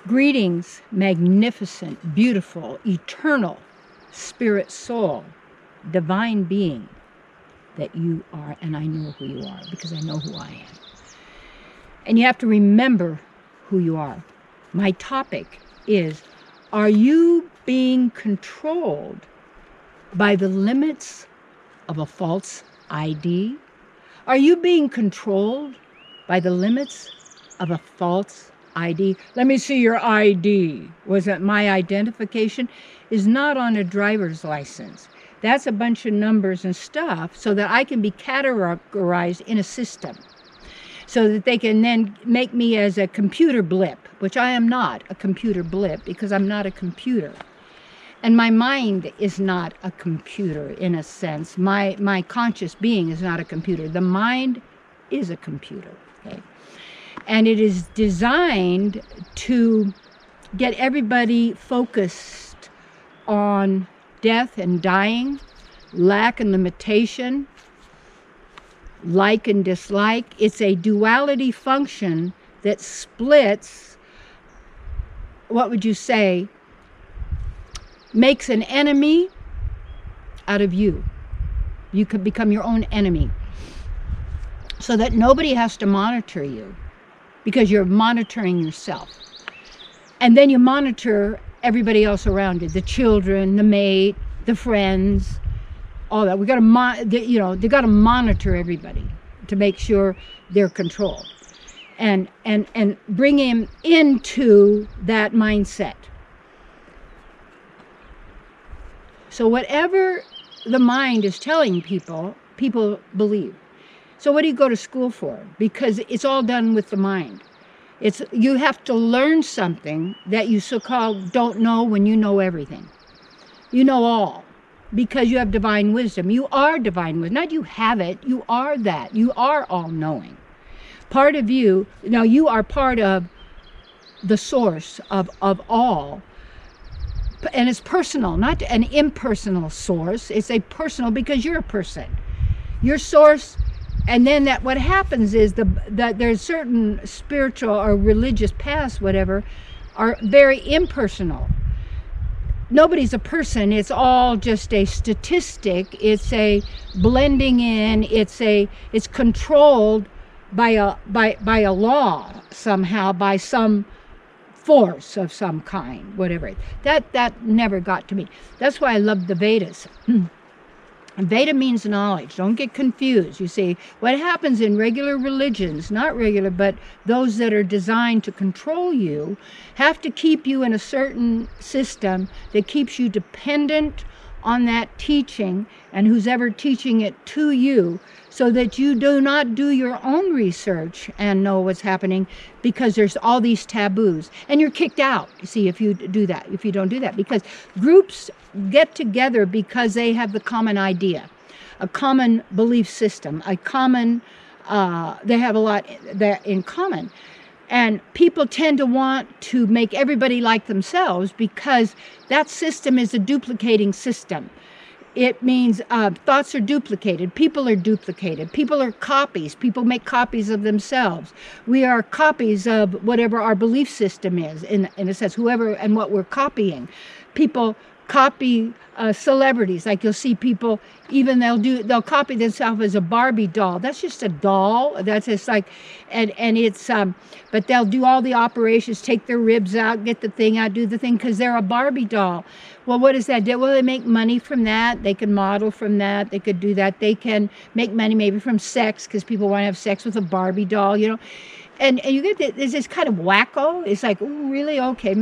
Greetings, magnificent, beautiful, eternal, spirit soul, divine being that you are, and I know who you are because I know who I am. And you have to remember who you are. My topic is, are you being controlled by the limits of a false ID? Are you being controlled by the limits of a false ID? Let me see your ID. Was it my identification? Is not on a driver's license. That's a bunch of numbers and stuff so that I can be categorized in a system, so that they can then make me as a computer blip, which I am not a computer blip because I'm not a computer. And my mind is not a computer in a sense. My conscious being is not a computer. The mind is a computer, okay? And it is designed to get everybody focused on death and dying, lack and limitation, like and dislike. It's a duality function that splits, what would you say, makes an enemy out of you. You could become your own enemy so that nobody has to monitor you because you're monitoring yourself. And then you monitor everybody else around you, the children, the mate, the friends, all that. We got to, they got to monitor everybody to make sure they're controlled, and bring him into that mindset. So whatever the mind is telling people, people believe. So what do you go to school for? Because it's all done with the mind. You have to learn something that you so-called don't know when you know everything. You know all, because you have divine wisdom. You are divine wisdom. Not you have it, you are that. You are all-knowing. Part of you, now you are part of the source of all. And it's personal, not an impersonal source. It's a personal because you're a person. Your source. And then what happens is that there's certain spiritual or religious paths, whatever, are very impersonal. Nobody's a person. It's all just a statistic. It's a blending in. It's controlled by a law somehow, by some force of some kind, whatever. That never got to me. That's why I love the Vedas. Veda means knowledge. Don't get confused. You see, what happens in regular religions, not regular, but those that are designed to control you, have to keep you in a certain system that keeps you dependent on that teaching and who's ever teaching it to you, so that you do not do your own research and know what's happening, because there's all these taboos. And you're kicked out, you see, if you do that, if you don't do that. Because groups get together because they have the common idea, a common belief system, a common, they have a lot that in common. And people tend to want to make everybody like themselves because that system is a duplicating system. It means thoughts are duplicated. People are duplicated. People are copies. People make copies of themselves. We are copies of whatever our belief system is, in a sense, whoever and what we're copying. People copy celebrities. Like you'll see people, even they'll copy themselves as a Barbie doll. That's just a doll. That's just like, and it's, but they'll do all the operations, take their ribs out, get the thing out, do the thing, because they're a Barbie doll. Well, what does that do? Well, they make money from that. They can model from that. They could do that. They can make money maybe from sex, because people want to have sex with a Barbie doll, you know. And you get this kind of wacko. It's like, ooh, really? Okay,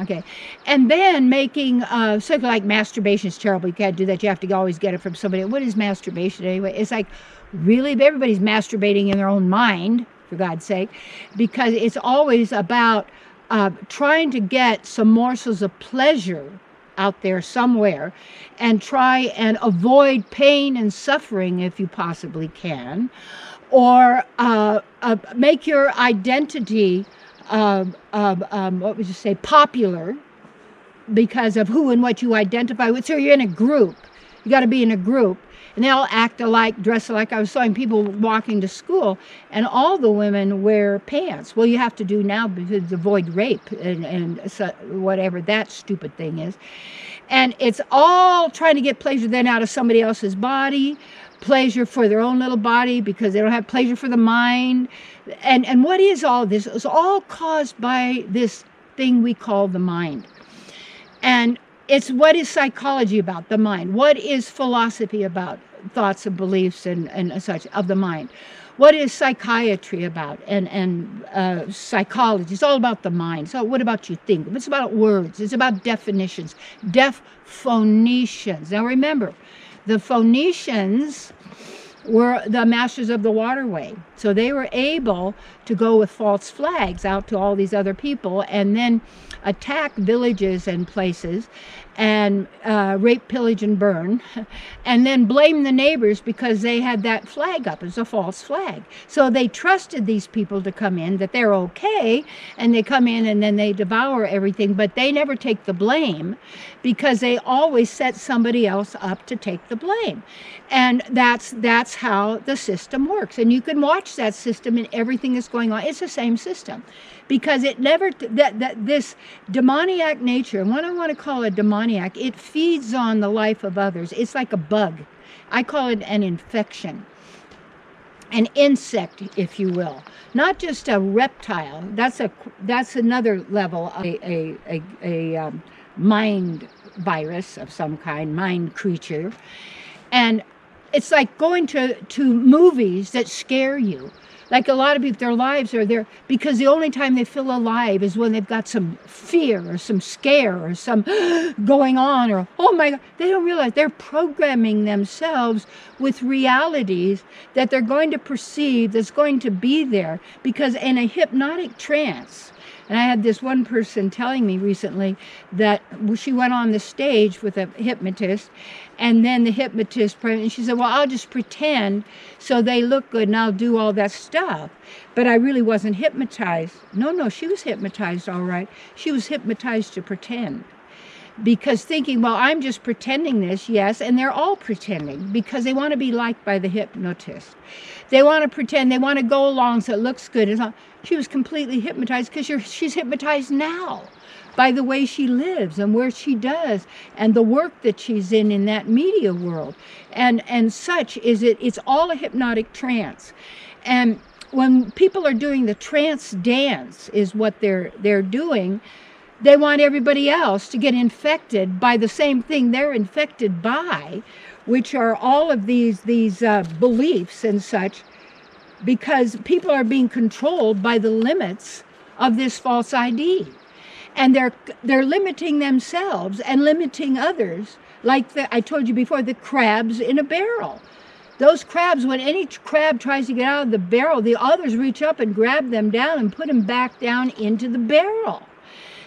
okay. And then making, something like masturbation is terrible. You can't do that. You have to always get it from somebody. What is masturbation anyway? It's like, really? Everybody's masturbating in their own mind, for God's sake, because it's always about trying to get some morsels of pleasure out there somewhere, and try and avoid pain and suffering if you possibly can. Or make your identity, what would you say, popular, because of who and what you identify with. So you're in a group. You got to be in a group. And they all act alike, dress alike. I was showing people walking to school, and all the women wear pants. Well, you have to do now because to avoid rape and so whatever that stupid thing is. And it's all trying to get pleasure then out of somebody else's body, pleasure for their own little body because they don't have pleasure for the mind. And what is all this? It's all caused by this thing we call the mind. And it's what is psychology about? The mind. What is philosophy about? Thoughts and beliefs and such of the mind. What is psychiatry about? And psychology. It's all about the mind. So what about you think? It's about words. It's about definitions. Phoenicians. Now remember, the Phoenicians were the masters of the waterway. So they were able to go with false flags out to all these other people and then attack villages and places and rape, pillage, and burn, and then blame the neighbors because they had that flag up as a false flag. So they trusted these people to come in, that they're okay, and they come in and then they devour everything, but they never take the blame because they always set somebody else up to take the blame. And that's how the system works. And you can watch that system in everything that's going on. It's the same system. Because it never, this demoniac nature, and what I want to call a demoniac, it feeds on the life of others. It's like a bug. I call it an infection. An insect, if you will. Not just a reptile. That's another level of a mind virus of some kind, mind creature. And it's like going to movies that scare you. Like a lot of people, their lives are there because the only time they feel alive is when they've got some fear or some scare or some going on or, oh my God, they don't realize they're programming themselves with realities that they're going to perceive that's going to be there because in a hypnotic trance. And I had this one person telling me recently that she went on the stage with a hypnotist, and then the hypnotist, and she said, well, I'll just pretend so they look good and I'll do all that stuff. But I really wasn't hypnotized. No, she was hypnotized all right. She was hypnotized to pretend. Because thinking, well, I'm just pretending this, yes, and they're all pretending because they want to be liked by the hypnotist. They want to pretend, they want to go along so it looks good. She was completely hypnotized because she's hypnotized now by the way she lives and where she does and the work that she's in that media world. And such is it. It's all a hypnotic trance. And when people are doing the trance dance is what they're doing, they want everybody else to get infected by the same thing they're infected by, which are all of these beliefs and such, because people are being controlled by the limits of this false ID. And they're limiting themselves and limiting others, like I told you before, the crabs in a barrel. Those crabs, when any crab tries to get out of the barrel, the others reach up and grab them down and put them back down into the barrel,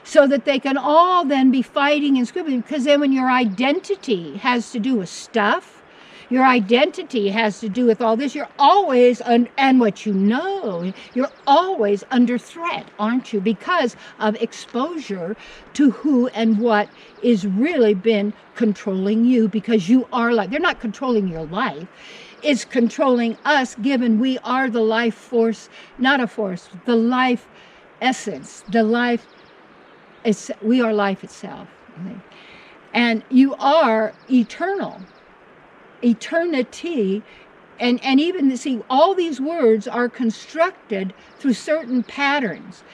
so that they can all then be fighting and scribbling. Because then when your identity has to do with stuff, your identity has to do with all this, you're always, and what you know, you're always under threat, aren't you? Because of exposure to who and what is really been controlling you, because you are like, they're not controlling your life. It's controlling us, given we are the life force, not a force, the life essence, the life. We are life itself. And you are eternal. Eternity. And even, see, all these words are constructed through certain patterns.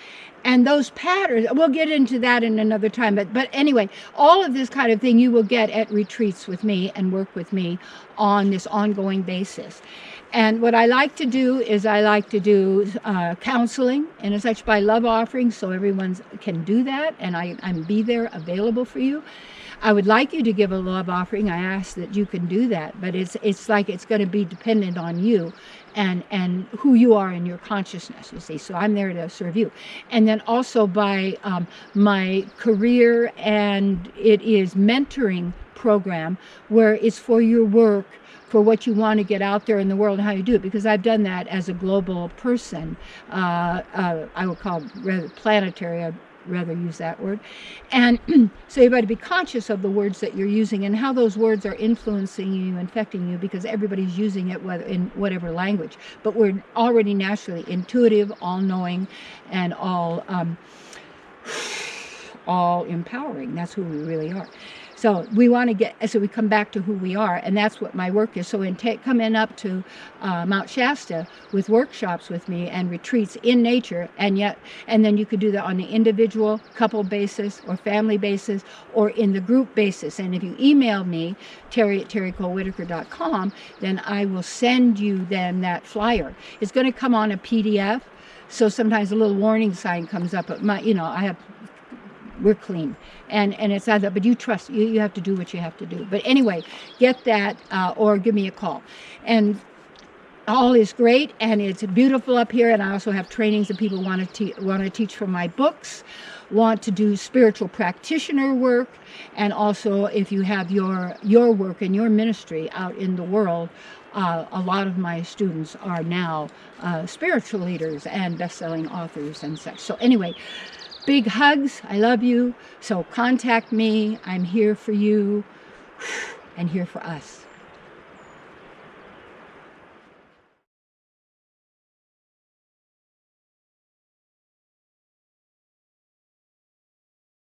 And those patterns, we'll get into that in another time. But anyway, all of this kind of thing you will get at retreats with me and work with me on this ongoing basis. And what I like to do is I like to do counseling and such by love offerings, so everyone can do that, and I'm be there available for you. I would like you to give a love offering. I ask that you can do that, but it's like it's going to be dependent on you and who you are in your consciousness, you see. So I'm there to serve you. And then also by my career, and it is mentoring program where it's for your work, for what you want to get out there in the world and how you do it, because I've done that as a global person. I would call it rather planetary. rather use that word. And so you've got to be conscious of the words that you're using and how those words are influencing you, infecting you, because everybody's using it in whatever language. But we're already naturally intuitive, all-knowing, and all empowering. That's who we really are. So we want to so we come back to who we are, and that's what my work is. So coming up to Mount Shasta with workshops with me and retreats in nature, and then you could do that on the individual, couple basis, or family basis, or in the group basis. And if you email me, Terry@terrycolewhittaker.com, then I will send you then that flyer. It's going to come on a PDF, so sometimes a little warning sign comes up. But we're clean, and it's not that, but you have to do what you have to do. But anyway, get that or give me a call. And all is great, and it's beautiful up here. And I also have trainings that people want to teach from my books, want to do spiritual practitioner work, and also if you have your work and your ministry out in the world. A lot of my students are now spiritual leaders and best-selling authors and such. So anyway, big hugs. I love you. So contact me. I'm here for you and here for us.